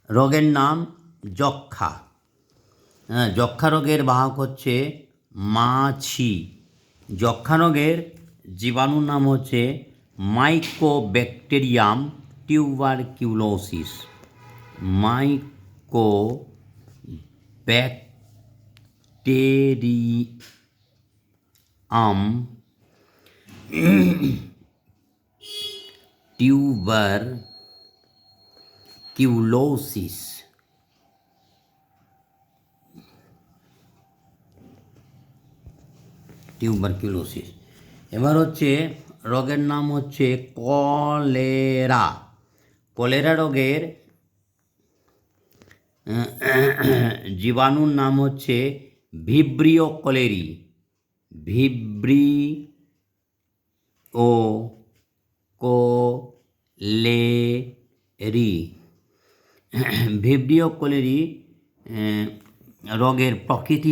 রোগের নাম যক্ষ্মা। যক্ষ্মা রোগের বাহক হচ্ছে মাছি। যক্ষ্মা রোগের জীবাণুর নাম হচ্ছে মাইকোব্যাকটেরিয়াম টিউবারকিউলোসিস। Mycobacterium tuberculosis. এবার হচ্ছে রোগের নাম হচ্ছে কলেরা। কলেরা রোগের জীবাণুর নাম হচ্ছে ভিব্রিও কলেরি। ভিব্রিও কোলেরি। ভিব্রিও কোলেরি রোগের প্রকৃতি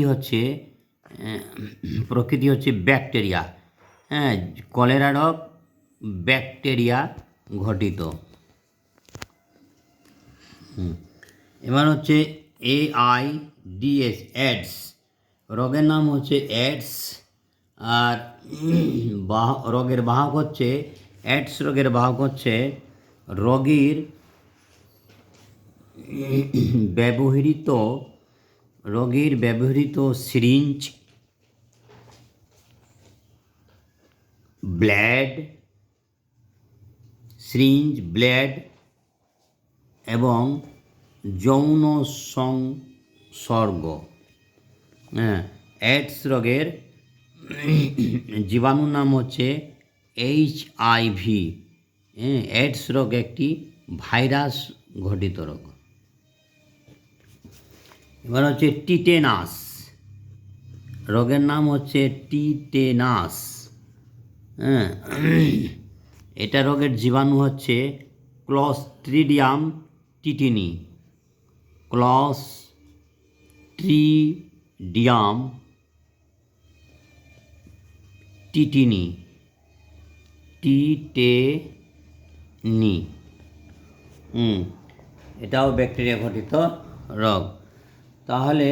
হচ্ছে ব্যাকটেরিয়া। হ্যাঁ, কলেরা রোগ ব্যাকটেরিয়া ঘটিত। এবার হচ্ছে AIDS এডস। রোগের নাম হচ্ছে এডস। আর রোগের বাহক হচ্ছে এডস রোগের বাহক হচ্ছে রোগীর ব্যবহৃত সিরিঞ্জ, ব্লেড এবং যৌন সংসর্গ। এডস রোগের জীবাণুর নাম হচ্ছে HIV। এডস রোগ একটি ভাইরাস ঘটিত রোগ। এবার হচ্ছে টিটেনাস। রোগের নাম হচ্ছে টিটেনাস। এটা রোগের জীবাণু হচ্ছে ক্লস্ট্রিডিয়াম টিটিনি। টিটেনি। এটাও ব্যাকটেরিয়া ঘটিত রোগ। তাহলে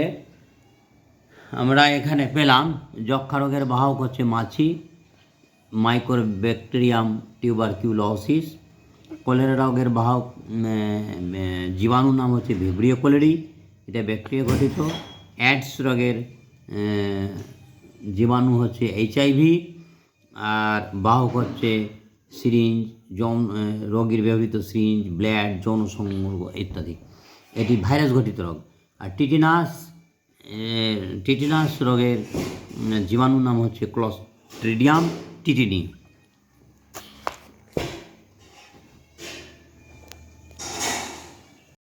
আমরা এখানে পেলাম যক্ষ্মা রোগের বাহক হচ্ছে মাছি, মাইকোব্যাকটেরিয়াম টিউবারকিউলোসিস। কলেরা রোগের বাহক জীবাণুর নাম হচ্ছে ভিব্রিও কোলেরি, এটা ব্যাকটেরিয়া ঘটিত। এডস রোগের জীবাণু হচ্ছে HIV। আর বাহক হচ্ছে সিরিঞ্জ, রোগীর ব্যবহৃত সিরিঞ্জ, ব্লেড, যৌন সংসর্গ ইত্যাদি। এটি ভাইরাস ঘটিত রোগ। আর টিটেনাস রোগের জীবাণুর নাম হচ্ছে ক্লস্ট্রিডিয়াম টিটিনি।